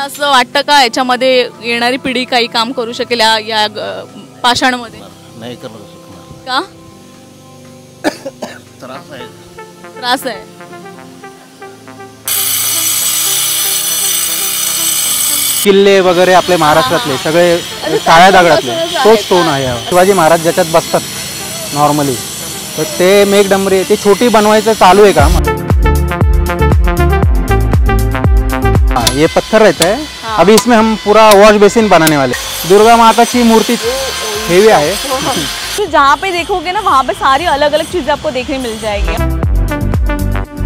असं वाटतं का याच्यामध्ये येणारी पिढी काही काम करू शकेल या पाषाणमध्ये? नाही करू शकणार का? त्रास आहे. त्रास आहे. किल्ले वगैरे आपले महाराष्ट्रातले सगळे काळ्या दगडातले तो स्टोन आहे. शिवाजी महाराज ज्याच्यात बसतात नॉर्मली, तर ते मेघडंबरी ती छोटी बनवायचं चालू आहे काम. ये पत्थर रहता है. अभी इसमें हम पूरा वॉश बेसिन बनाने वाले. दुर्गा माता की मूर्ति हेवी है. तो जहाँ पे देखोगे ना वहाँ पे सारी अलग अलग चीजें आपको देखने मिल जाएगी.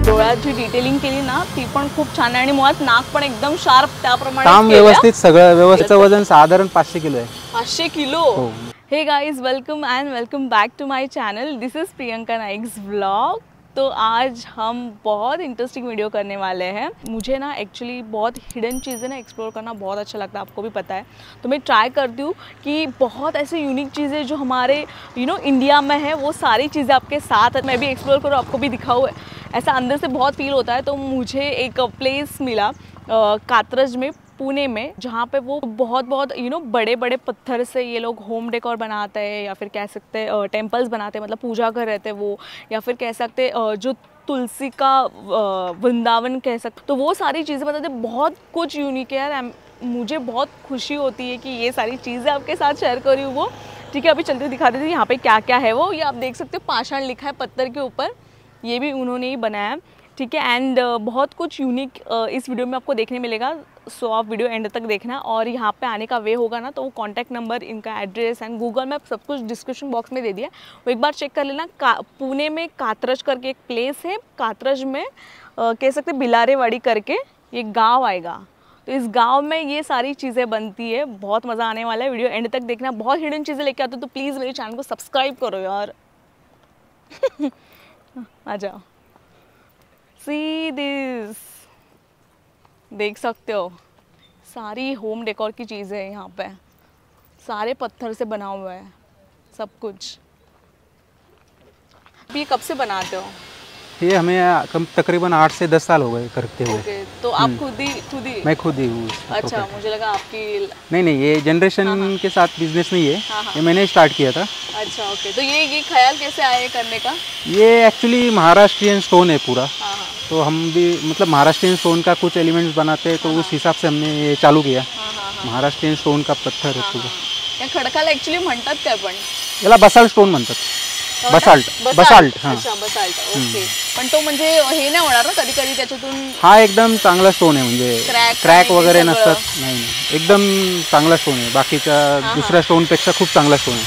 डोळ्याची डिटेलिंग केली ना ती पण खूप छान आहे आणि मुळात नाक पण एकदम शार्प त्याप्रमाणे काम व्यवस्थित सगळं व्यवस्थित. वजन साधारण 500 किलो आहे. 500 किलो. हे guys, welcome back to my channel. This is Priyanka Naik's vlog. तो आज हम बहुत इंटरेस्टिंग वीडियो करने वाले हैं. मुझे ना एक्चुअली बहुत हिडन चीज़ें ना एक्सप्लोर करना बहुत अच्छा लगता है, आपको भी पता है. तो मैं ट्राई करती हूँ कि बहुत ऐसे यूनिक चीज़ें जो हमारे इंडिया में है वो सारी चीज़ें आपके साथ मैं भी एक्सप्लोर करूँ, आपको भी दिखाऊँ. ऐसा अंदर से बहुत फील होता है. तो मुझे एक प्लेस मिला कात्रज में, पुणे में, जहाँ पे वो बहुत बड़े बड़े पत्थर से ये लोग होम डेकोर बनाते हैं या फिर कह सकते हैं टेम्पल्स बनाते हैं, मतलब पूजा घर रहते हैं वो, या फिर कह सकते हैं जो तुलसी का वृंदावन कह सकते. तो वो सारी चीज़ें बताते हैं. बहुत कुछ यूनिक है यार. मुझे बहुत खुशी होती है कि ये सारी चीज़ें आपके साथ शेयर करी हूँ वो. ठीक है, अभी चलते दिखा देती हूँ यहाँ पे क्या क्या है वो. ये आप देख सकते हो पाषाण लिखा है पत्थर के ऊपर, ये भी उन्होंने ही बनाया. ठीक है, एंड बहुत कुछ यूनिक इस वीडियो में आपको देखने मिलेगा. सो आप वीडियो एंड तक देखना. और यहाँ पे आने का वे होगा ना तो वो कॉन्टैक्ट नंबर, इनका एड्रेस एंड गूगल मैप सब कुछ डिस्क्रिप्शन बॉक्स में दे दिया, वो एक बार चेक कर लेना. पुणे में कात्रज करके एक प्लेस है. कात्रज में कह सकते बिलारेवाड़ी करके ये गाँव आएगा. तो इस गाँव में ये सारी चीज़ें बनती है. बहुत मज़ा आने वाला है. वीडियो एंड तक देखना. बहुत हिडन चीज़ें लेके आते हो तो प्लीज़ मेरे चैनल को सब्सक्राइब करो यार. आ जाओ. सी दिस, देख सकते हो सारी होम डेकोर की चीज़ें हैं यहाँ पे. सारे पत्थर से बना हुआ है सब कुछ. ये कब से बनाते हो? ये हमें तकरीबन 8 से 10 साल हो गए करते हुए. Okay, तो आप खुद ही? मैं खुद ही हूँ. अच्छा, मुझे लगा आपकी. नहीं, ये जनरेशन के साथ बिजनेस नहीं है. ये मैंने स्टार्ट किया था. अच्छा, ओके. तो ये ख्याल कैसे आया करने का? ये एक्चुअली महाराष्ट्रियन स्टोन है पूरा. तो हम भी मतलब महाराष्ट्रियन स्टोन का कुछ एलिमेंट्स बनाते हैं, तो उस हिसाब से हमने ये चालू किया. महाराष्ट्रियन स्टोन का पत्थर है पूरा. या खडकाला ॲक्च्युली म्हणतात काय पण? याला बसाल्ट स्टोन म्हणतात. बसाल्ट. हां. अच्छा, बसाल्ट. ओके. पण तो म्हणजे हे नाही होणार ना कधी कधी त्याच्यातून? हा एकदम चांगला स्टोन आहे, म्हणजे क्रॅक वगैरे नसतात. नाही, एकदम चांगला स्टोन आहे. बाकीच्या दुसऱ्या स्टोनपेक्षा खूप चांगला स्टोन आहे.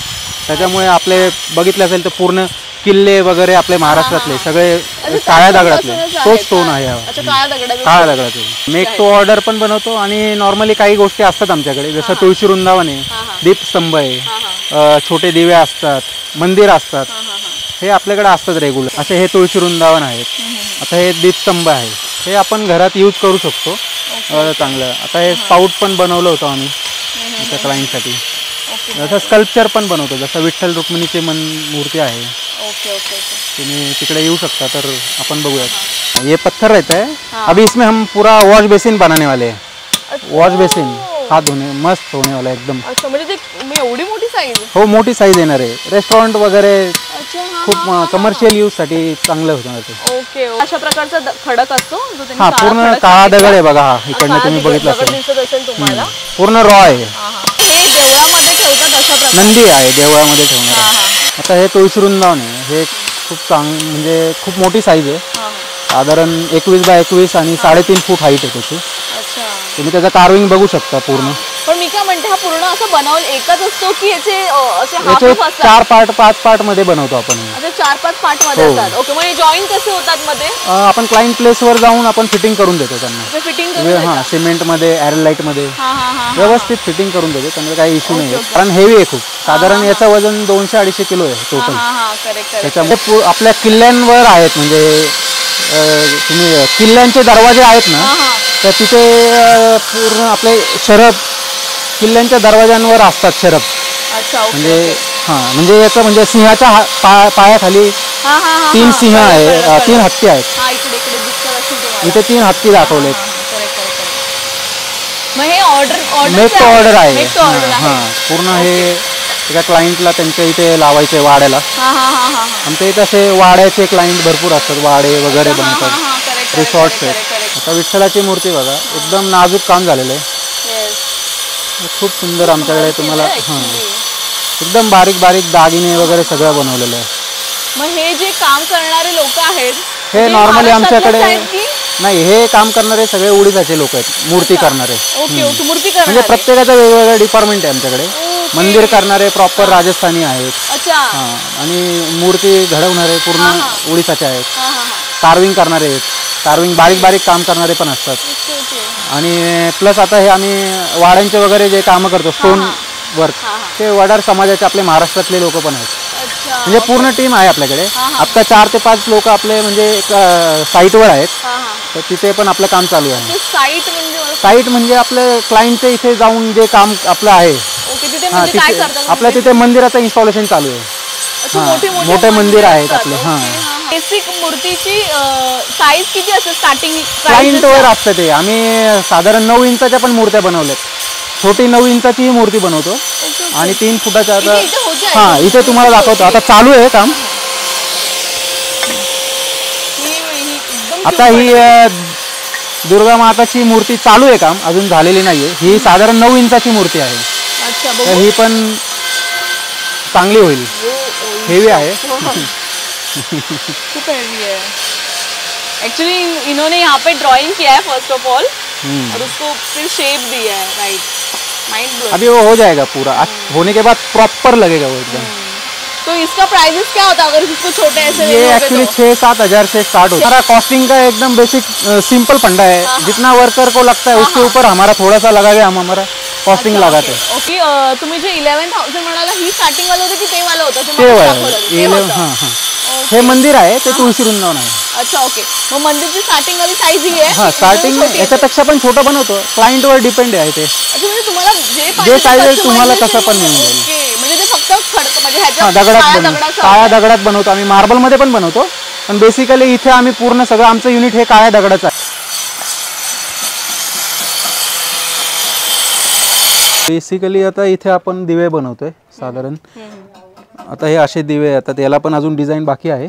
त्याच्यामुळे आपले बघितले असेल तर पूर्ण किल्ले वगैरे आपले महाराष्ट्रातले सगळे काळ्या दगडातले तो स्टोन आहे. काळ्या दगडातले. मेक टू ऑर्डर पण बनवतो आणि नॉर्मली काही गोष्टी असतात आमच्याकडे, जसं तुळशी वृंदावन आहे, दीपस्तंभ आहे, छोटे दिवे असतात, मंदिर असतात. हे आपल्याकडे असतात रेग्युलर. असे हे तुळशी वृंदावन आहेत. आता हे दीपस्तंभ आहे, हे आपण घरात यूज करू शकतो चांगलं. आता हे स्पाउट पण बनवलं होतं आम्ही त्या क्लायंटसाठी. जसं स्कल्पचर पण बनवतो, जसं विठ्ठल रुक्मिणीची मूर्ती आहे. तुम्ही तिकडे येऊ शकता तर आपण बघूयात. ये पत्थर रहता है. अभी इसमें हम पूरा वॉश बेसिन बनाने वाले हैं. वॉश बेसिन हाथ धोने मस्त होने वाला है एकदम. अच्छा, म्हणजे एवढी मोठी साईज? हो, मोठी साईज येणार आहे. रेस्टॉरंट वगैरे खूप कमर्शियल यूज साठी चांगलं होतं ते. ओके. अशा प्रकारचा खडक असतो जो हा पूर्ण काळा दगड आहे बघा. हा इकडनं तुम्ही बघितलं असेल तुम्हाला. पूर्ण रॉ आहे. हे देवळामध्ये ठेवतात अशा प्रकारे. नंदी आहे देवळामध्ये ठेवणार. आता हे तुळशी वृंदावन आहे. हे खूप म्हणजे खूप मोठी साईज आहे. साधारण 21 बाय 21 आणि 3.5 फूट हाईट आहे त्याची. तुम्ही त्याचं कार्विंग बघू शकता पूर्ण. पण मी काय म्हणते, हा पूर्ण असं बनवलं एकच असतो की याचे असे हाफ असतात? 4 पार्ट 5 पार्ट मध्ये बनवतो आपण. अच्छा, 4-5 पार्ट मध्ये असतात. ओके. मग जॉईन कसे होतात मध्ये? आपण क्लायंट प्लेस वर जाऊन आपण फिटिंग करून देतो त्यांना. फिटिंग करून? हां, सिमेंट मध्ये, एअरलाइट मध्ये व्यवस्थित फिटिंग करून देतो. त्यांना काही इश्यू नाही. कारण हेवी आहे खूप. साधारण याचं वजन 200-250 किलो आहे टोटल. त्याच्यामुळे आपल्या किल्ल्यांवर आहेत, म्हणजे तुम्ही किल्ल्यांचे दरवाजे आहेत ना, तर तिथे पूर्ण आपले शरब किल्ल्यांच्या दरवाज्यांवर असतात शरब. म्हणजे हां, म्हणजे याचं म्हणजे सिंहाच्या पायाखाली 3 सिंह आहे, 3 हत्ती आहेत. इथे 3 हत्ती दाखवलेत. मग हे ऑर्डर मेक टू ऑर्डर आहे. मेक टू ऑर्डर आहे. हां, पूर्ण हे एका क्लायंटला त्यांच्या इथे लावायचे वाड्याला. आमच्या इथे असे वाड्याचे क्लायंट भरपूर असतात, वाडे वगैरे बनतात, रिसॉर्ट्स आहेत. आता विठ्ठलाची मूर्ती बघा, एकदम नाजूक काम झालेलं आहे, खूप सुंदर. आमच्याकडे तुम्हाला एकदम बारीक बारीक दागिने वगैरे सगळं बनवलेलं आहे. मग हे जे काम करणारे लोक आहेत हे नॉर्मली आमच्याकडे नाही, हे काम करणारे सगळे उडीसाचे लोक आहेत, मूर्ती करणारे. ओके ओके, मूर्ती म्हणजे करणारे. प्रत्येकाचं वेगवेगळं डिपार्टमेंट आहे आमच्याकडे. मंदिर करणारे प्रॉपर राजस्थानी आहेत. अच्छा. आणि मूर्ती घडवणारे पूर्ण उडीसाचे आहेत. कार्विंग करणारे आहेत, कार्विंग बारीक बारीक काम करणारे पण असतात. आणि प्लस आता हे आम्ही वाड्यांचे वगैरे जे कामं करतो, स्टोन वर्क, ते वडार समाजाचे आपले महाराष्ट्रातले लोक पण आहेत. म्हणजे पूर्ण टीम आहे आपल्याकडे. आता 4 ते 5 लोक आपले म्हणजे साईटवर आहेत, तर तिथे पण आपलं काम चालू आहे. साईट म्हणजे आपलं क्लायंटच्या इथे जाऊन जे काम आपलं आहे, आपल्या तिथे मंदिराचं इन्स्टॉलेशन चालू आहे. मोठे मंदिर आहेत आपले. बेसिक मूर्तीची साईज किती असते स्टार्टिंग? क्लायंटवर असतं ते. आम्ही साधारण 9 इंचाच्या पण मूर्त्या बनवल्यात. छोटी 9 इंचाची मूर्ती बनवतो आणि 3 फुटाच्या. आता हां, इथे तुम्हाला दाखवतो. आता चालू आहे काम. आता ही दुर्गा माताची मूर्ती चालू आहे, काम अजून झालेली नाहीये. ही साधारण 9 इंचाची मूर्ती आहे. तर ही पण चांगली होईल. हेवी आहे. खूप हेवी है एक्चुअली. इन्होंने यहाँ पे ड्राइंग किया है फर्स्ट ऑफ ऑल, और उसको फिर शेप दिया है. Right, mind blowing. अभी वो हो जाएगा पूरा. होने के बाद प्रॉपर लगेगा वो एकदम. तो इसका प्राइसेस क्या होता है अगर इसको छोटे ऐसे? ये एक्चुअली 6-7 हज़ार से स्टार्ट होता है. हमारा कॉस्टिंग का एकदम बेसिक सिंपल फंडा है. जितना वर्कर को लगता है उसके ऊपर हमारा थोड़ा सा लगा के हम हमारा कॉस्टिंग लगाते हैं. ओके. तुम्ही जे 11,000 म्हणाला, ही स्टार्टिंग वाला होतं की ते वाला होतं? ते वाला. हां हां, हे मंदिर आहे ते तुळशी वृंदावन आहे. अच्छा, ओके. मग मंदिरची स्टार्टिंग वाली साईज ही आहे? हां, स्टार्टिंग याच्यापेक्षा पण छोटं बनवतो. क्लायंटवर डिपेंड आहे ते. अच्छा, म्हणजे तुम्हाला जे साईज तुम्हाला कसं पण मिळून जाईल. म्हणजे ते फक्त म्हणजे दगडात, काळ्या दगडात बनवतो आम्ही. मार्बलमध्ये पण बनवतो, पण बेसिकली इथे आम्ही पूर्ण सगळं आमचं युनिट हे काळ्या दगडाचं आहे. बेसिकली आता इथे आपण दिवे बनवतोय साधारण. आता हे असे दिवे, आता त्याला पण अजून डिझाईन बाकी आहे.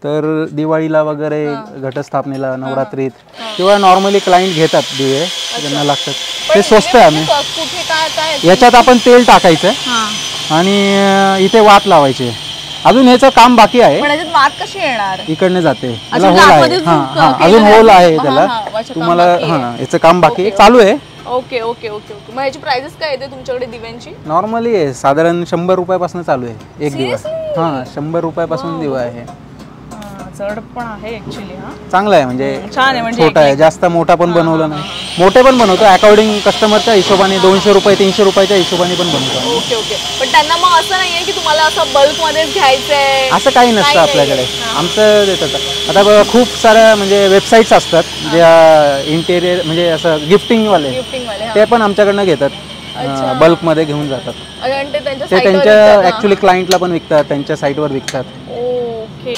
तर दिवाळीला वगैरे, घटस्थापनेला, नवरात्रीत किंवा नॉर्मली क्लायंट घेतात दिवे, ज्यांना लागतात. ते स्वस्त आहे. आम्ही याच्यात आपण तेल टाकायचं आणि इथे वात लावायचे. अजून ह्याचं काम बाकी आहे. वात कशी येणार? इकडनं जाते, त्याला होल आहे. हां, अजून होल आहे त्याला. तुम्हाला हां, याचं काम बाकी चालू आहे. Okay okay okay okay. मग याची प्राइसेस काय येते तुमच्याकडे दिव्यांची? नॉर्मली आहे साधारण 100 रुपयापासून चालू आहे एक दिवा. हां, 100 रुपयापासून दिवा आहे. जड पण आहे ऍक्च्युअली. चांगला आहे, म्हणजे छान आहे. म्हणजे छोटा आहे, जास्त मोठा पण बनवला नाही. मोठे पण बनवतो अकॉर्डिंग कस्टमरच्या हिशोबाने. 200 रुपये 300 रुपयाच्या हिशोबाने पण बनवतो. Okay okay. पण त्यांना मग असं नाहीये की तुम्हाला असं बल्क मध्येच घ्यायचंय, असं काही नसतं आपल्याकडे. आमचं देतात. आता खूप साऱ्या म्हणजे वेबसाईट्स असतात ज्या इंटेरियर म्हणजे असं गिफ्टिंगवाले, ते पण आमच्याकडनं घेतात, बल्कमध्ये घेऊन जातात. ते त्यांच्या ऍक्च्युली क्लायंटला पण विकतात, त्यांच्या साईटवर विकतात. ओके.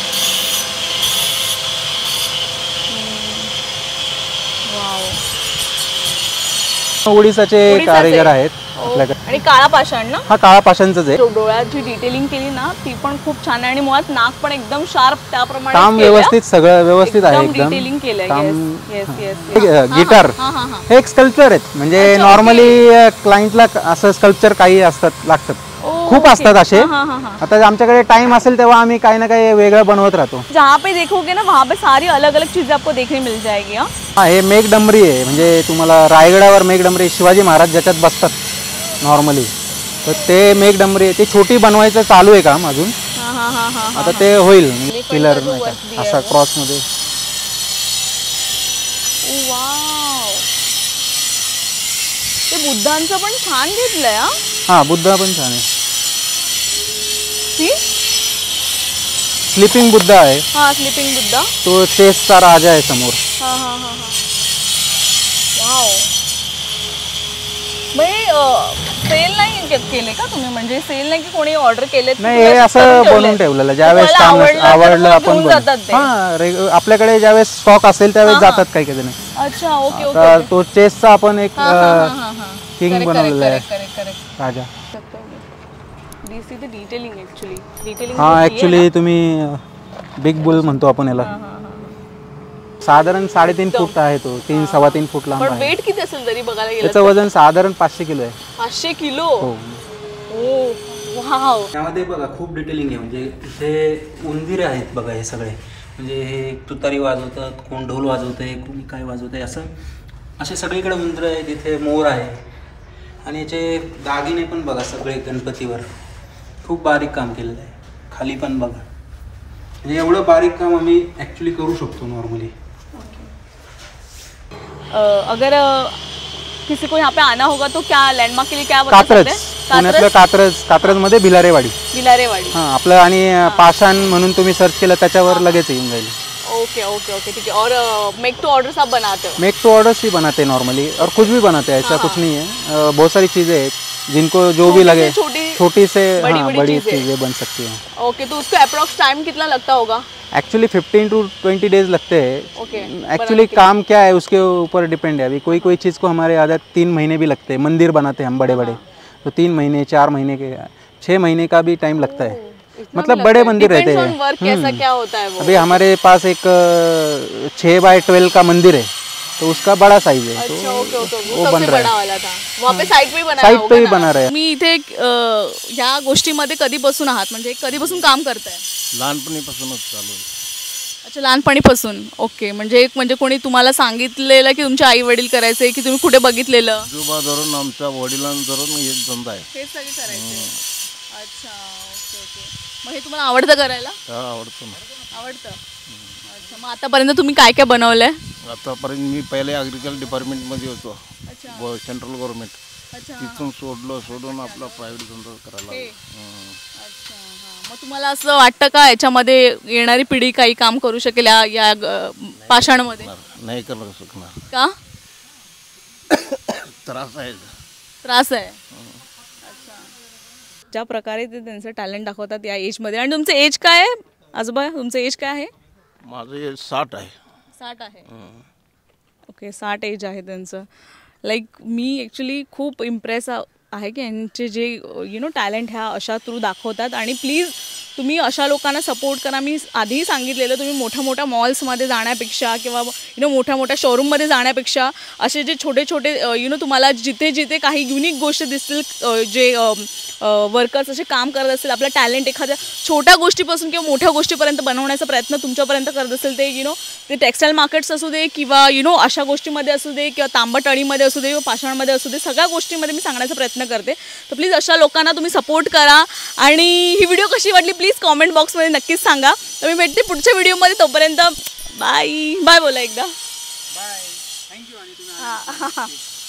उडीसाचे कारीगर आहेत आपल्याकडे. आणि काळा पाषाण ना? हा, काळा पाषाणच आहे. डोळ्याची डिटेलिंग केली ना, ती पण खूप छान आहे. आणि मुळात नाक पण एकदम शार्प, त्याप्रमाणे काम व्यवस्थित, सगळं व्यवस्थित आहे एकदम. डिटेलिंग केलंय. गिटार हे एक स्कल्पचर आहेत. म्हणजे नॉर्मली क्लायंटला असं स्कल्पचर काही असतात, लागतात, खूप असतात असे. आता आमच्याकडे टाइम असेल तेव्हा आम्ही काही ना काही वेगळं बनवत राहतो. जहाँ पे देखोगे ना, वहाँ पे सारी अलग अलग चीजें आपको देखने मिल जाएगी. हा, हे मेघडंबरी आहे. म्हणजे तुम्हाला रायगडावर मेघडंबरी, शिवाजी महाराज ज्याच्यात बसतात नॉर्मली, तर ते मेघडंबरी आहे. ती छोटी बनवायचं चालू आहे काम अजून. आता ते होईल. पिलर असा क्रॉस मध्ये. ते बुद्धांचं पण छान घेतलंय. हा, बुद्ध पण छान आहे. स्लीपिंग बुद्ध आहे. हा, स्लीपिंग बुद्ध. तो चेसचा राजा आहे समोर. वाव. सेल नाही केले का तुम्ही? म्हणजे सेल नाही की कोणी ऑर्डर केले? नाही, हे असं बनवून ठेवलेलं. ज्यावेळेस आवडलं आपण. हा, आपल्याकडे ज्यावेळेस स्टॉक असेल त्यावेळेस जातात काही काही जण. अच्छा ओके ओके आता तो चेसचा आपण एक किंग बनवलेला आहे राजा. दिस इज द डिटेलिंग डिटेलिंग. हा ऍक्च्युली तुम्ही बिग बुल म्हणतो आपण याला. साधारण 3.5 फूट आहे तो, 3-3.25 फूट लांब पण आहे. वेट किती असेल तरी बघायला गेलं? त्याचं वजन साधारण 500 किलो आहे. 500 किलो. हो. ओ वाव. त्यामध्ये बघा खूप डिटेलिंग आहे. म्हणजे इथे उंदीर आहेत बघा हे सगळे. म्हणजे हे तुतारी वाजवतात, कोण ढोल वाजवत आहे, कोणी काय वाजवत आहे, असे सगळीकडे उंदीर आहेत. इथे मोर आहे आणि याचे दागिने पण बघा सगळे गणपतीवर. खूप बारीक काम केलेलं आहे. खाली पण बघा. म्हणजे एवढं बारीक काम आम्ही ॲक्च्युली करू शकतो नॉर्मली. अगर किसी को यहाँ पे आना होगा तो क्या लैंडमार्क के लिए क्या बता सकते हैं? पुण्यातलं कात्रजमध्ये भिलारेवाडी. हां आपलं आणि पाषाण म्हणून तुम्ही सर्च केलं त्याच्यावर लगेच येऊन जाईल. ओके ओके ओके ठीक है. और मेक टू ऑर्डर्स आप बनाते हो? मेक टू ऑर्डर्स ही बनाते हैं नॉर्मली और कुछ भी बनाते हैं, ऐसा कुछ नहीं है. बहुत सारी चीज़ें हैं जिनको जो भी लगे, छोटी से बड़ी चीज़ें बन सकती हैं. ओके तो उसको अप्रॉक्स टाइम कितना लगता होगा? एक्चुअली 15 to 20 डेज लगते हैं. ओके. एक्चुअली काम क्या है उसके ऊपर डिपेंड है. अभी कोई चीज़ को हमारे आधा 3 महीने भी लगते हैं. मंदिर बनाते हैं हम बड़े बड़े, तो 3 महीने 4 महीने के 6 महीने का भी टाइम लगता है. मतलब बड़े मंदिर रहते हैं. वर्क कैसा क्या होता है वो? अभी हमारे पास एक 6x12 का मंदिर है, तो उसका बड़ा साइज है. अच्छा, तो ओके, ओके. वो बन रहा है. वाला था वहाँ पे साइड पे बना. साइड पे ही बना रहा है. मी इथे ह्या गोष्टीमध्ये कधीपासून आहात, म्हणजे कधीपासून काम करताय? लहानपणीपासूनच चालू आहे. अच्छा लहानपणीपासून. ओके. म्हणजे कोणी तुम्हाला सांगितलेलं की तुमचे आई वडील करायचे की तुम्ही कुठे बघितलेलं? आजोबा धरून आमच्या वडिलांधरून हे धंदा आहे. हे सगळे करायचे. अच्छा ओके ओके. मग हे तुम्हाला आवडतं करायला? आवडतं ना. आवडतं. अच्छा मग आतापर्यंत तुम्ही काय काय बनवलंय? आतापर्यंत मी पहिले ॲग्रिकल्चर डिपार्टमेंटमध्ये होतो. अच्छा. Central government. अच्छा. तिथून सोडून आपला प्रायव्हेट धंदा करायला लागलो. अच्छा हां. मग तुम्हाला असं वाटतं का याच्यामध्ये येणारी पिढी काही काम करू शकेल या पाषाणमध्ये? नाही करू शकणार. का? त्रास आहे. त्रास आहे. अच्छा. ज्या प्रकारे ते त्यांचं टॅलेंट दाखवतात या एजमध्ये. आणि तुमचं एज काय आहे आजोबा? तुमचं एज काय आहे? माझं एज 60 आहे. 60 आहे. ओके 60 एज आहे त्यांचं. लाईक मी ॲक्च्युली खूप इम्प्रेस आहे की यांचे जे टॅलेंट ह्या अशा थ्रू दाखवतात. आणि प्लीज तुम्ही अशा लोकांना सपोर्ट करा. मी आधीही सांगितलेलं तुम्ही मोठ्या मॉल्समध्ये जाण्यापेक्षा किंवा मोठ्या शोरूममध्ये जाण्यापेक्षा असे जे छोटे तुम्हाला जिथे काही युनिक गोष्टी दिसतील, जे वर्कर्स असे काम करत असतील, आपला टॅलेंट एखाद्या छोट्या गोष्टीपासून किंवा मोठ्या गोष्टीपर्यंत बनवण्याचा प्रयत्न तुमच्यापर्यंत करत असेल, ते टेक्स्टाईल मार्केट्स असू दे किंवा अशा गोष्टीमध्ये असू दे किंवा तांबटळीमध्ये असू दे किंवा पाषाणमध्ये असू दे, सगळ्या गोष्टींमध्ये मी सांगण्याचा प्रयत्न करते. तर प्लीज अशा लोकांना तुम्ही सपोर्ट करा. आणि ही व्हिडिओ कशी वाटली प्लीज कॉमेंट बॉक्समध्ये नक्कीच सांगा. तर मी भेटते पुढच्या व्हिडिओमध्ये. तोपर्यंत बाय बोला एकदा. बाय. थँक्यू. आणि तुम्ही